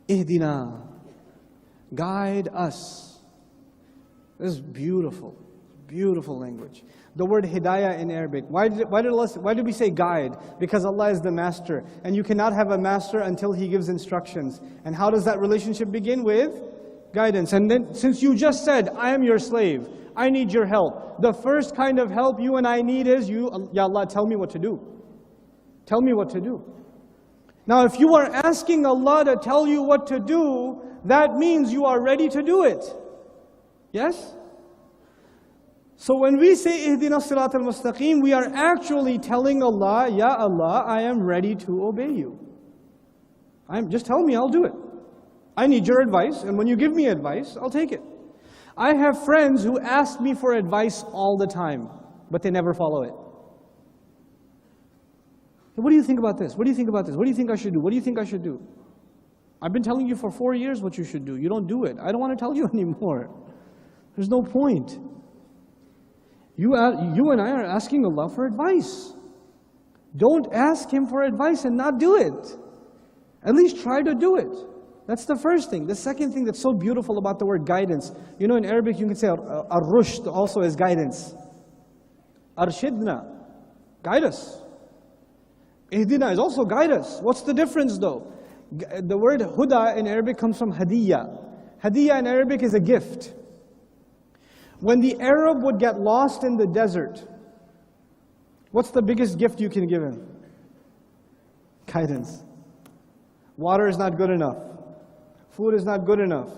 Ihdina. Guide us. This is beautiful. Beautiful language. The word hidayah in Arabic. Why did we say guide? Because Allah is the master. And you cannot have a master until He gives instructions. And how does that relationship begin? With guidance. And then, since you just said, I am your slave, I need your help. The first kind of help you and I need is, Ya Allah, tell me what to do. Tell me what to do. Now, if you are asking Allah to tell you what to do, that means you are ready to do it. Yes? So when we say Ihdina Sirat al-Mustaqim, we are actually telling Allah, Ya Allah, I am ready to obey you. Just tell me, I'll do it. I need your advice, and when you give me advice, I'll take it. I have friends who ask me for advice all the time, but they never follow it. What do you think about this? What do you think about this? What do you think I should do? What do you think I should do? I've been telling you for 4 years what you should do. You don't do it. I don't want to tell you anymore. There's no point. You and I are asking Allah for advice. Don't ask Him for advice and not do it. At least try to do it. That's the first thing. The second thing that's so beautiful about the word guidance, you know, in Arabic you can say ar-rushd also is guidance. Arshidna, guide us. Ihdina is also guide us. What's the difference though? The word huda in Arabic comes from hadiyya. Hadiyya in Arabic is a gift. When the Arab would get lost in the desert, what's the biggest gift you can give him? Guidance. Water is not good enough. Food is not good enough.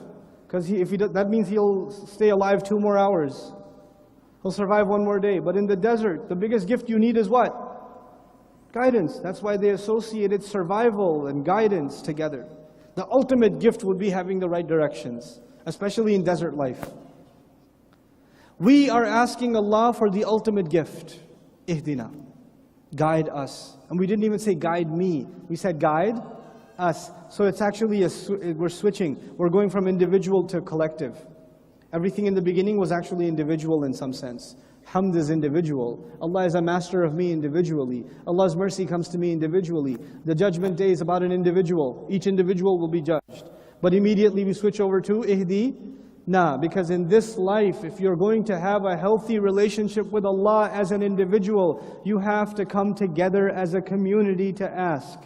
Because that means he'll stay alive 2 more hours. He'll survive 1 more day. But in the desert, the biggest gift you need is what? Guidance. That's why they associated survival and guidance together. The ultimate gift would be having the right directions, especially in desert life. We are asking Allah for the ultimate gift. Ihdina. Guide us. And we didn't even say guide me. We said guide us. So it's actually, we're switching. We're going from individual to collective. Everything in the beginning was actually individual in some sense. Hamd is individual. Allah is a master of me individually. Allah's mercy comes to me individually. The judgment day is about an individual. Each individual will be judged. But immediately we switch over to Ihdina, because in this life, if you're going to have a healthy relationship with Allah as an individual, you have to come together as a community to ask.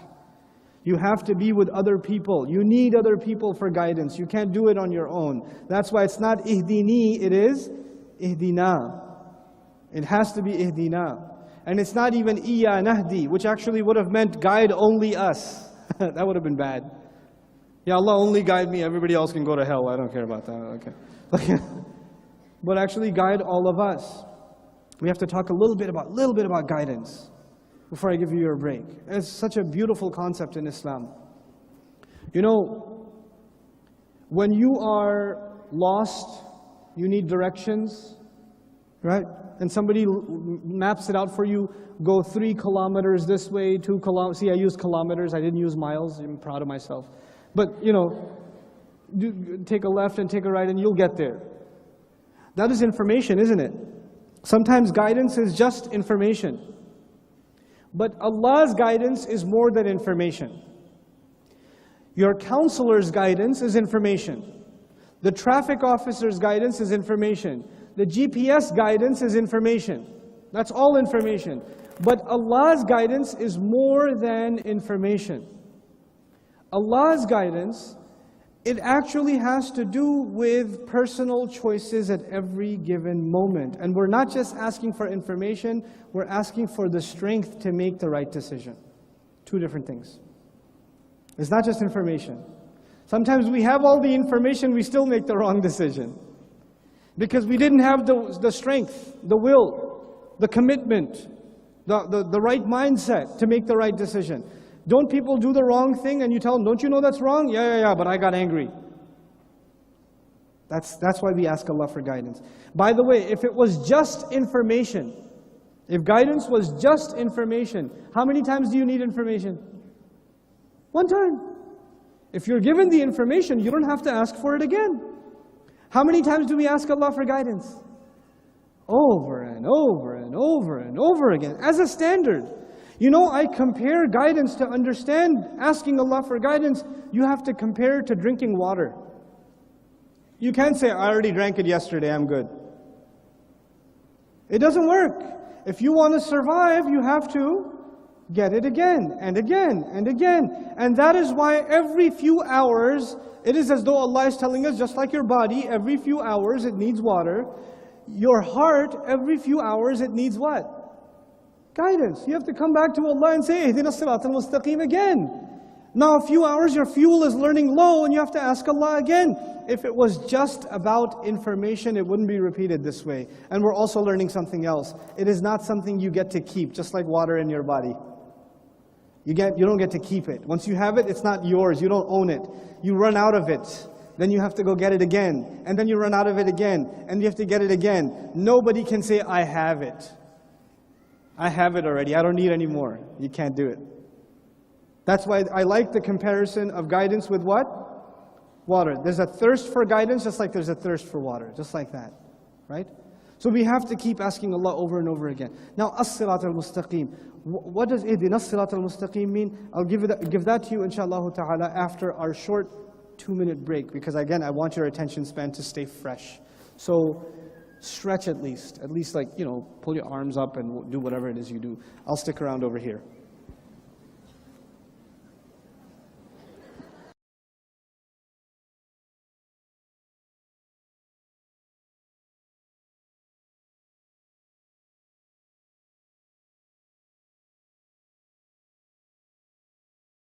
You have to be with other people. You need other people for guidance. You can't do it on your own. That's why it's not Ihdini, it is Ihdina. It has to be Ihdina. And it's not even Iya Nahdi, which actually would have meant guide only us. That would have been bad. Ya Allah, only guide me, everybody else can go to hell. I don't care about that. Okay. But actually guide all of us. We have to talk a little bit about guidance before I give you your break. It's such a beautiful concept in Islam. You know, when you are lost, you need directions, right? And somebody maps it out for you. Go 3 kilometers this way, 2 kilometers. See, I used kilometers. I didn't use miles. I'm proud of myself. But, you know, take a left and take a right and you'll get there. That is information, isn't it? Sometimes guidance is just information. But Allah's guidance is more than information. Your counselor's guidance is information. The traffic officer's guidance is information. The GPS guidance is information. That's all information. But Allah's guidance is more than information. Allah's guidance, it actually has to do with personal choices at every given moment. And we're not just asking for information, we're asking for the strength to make the right decision. 2 different things. It's not just information. Sometimes we have all the information, we still make the wrong decision. Because we didn't have the strength, the will, the commitment, the right mindset to make the right decision. Don't people do the wrong thing and you tell them, don't you know that's wrong? Yeah, but I got angry. That's why we ask Allah for guidance. By the way, if it was just information, if guidance was just information, how many times do you need information? 1 time. If you're given the information, you don't have to ask for it again. How many times do we ask Allah for guidance? Over and over and over and over again, as a standard. You know, I compare guidance to understand, asking Allah for guidance, you have to compare to drinking water. You can't say, I already drank it yesterday, I'm good. It doesn't work. If you want to survive, you have to get it again, and again, and again. And that is why every few hours, it is as though Allah is telling us, just like your body, every few hours it needs water. Your heart, every few hours it needs what? Guidance. You have to come back to Allah and say, Ihdina as-siratal mustaqim again. Now a few hours your fuel is running low and you have to ask Allah again. If it was just about information, it wouldn't be repeated this way. And we're also learning something else. It is not something you get to keep, just like water in your body. You don't get to keep it. Once you have it, it's not yours. You don't own it. You run out of it. Then you have to go get it again. And then you run out of it again. And you have to get it again. Nobody can say, I have it. I have it already. I don't need any more. You can't do it. That's why I like the comparison of guidance with what? Water. There's a thirst for guidance just like there's a thirst for water. Just like that. Right? So we have to keep asking Allah over and over again. Now, as-siratal mustaqim. What does ihdina as-siratal mustaqim mean? I'll give that to you, inshallah ta'ala, after our short 2-minute break. Because again, I want your attention span to stay fresh. So, stretch at least like, pull your arms up and do whatever it is you do. I'll stick around over here.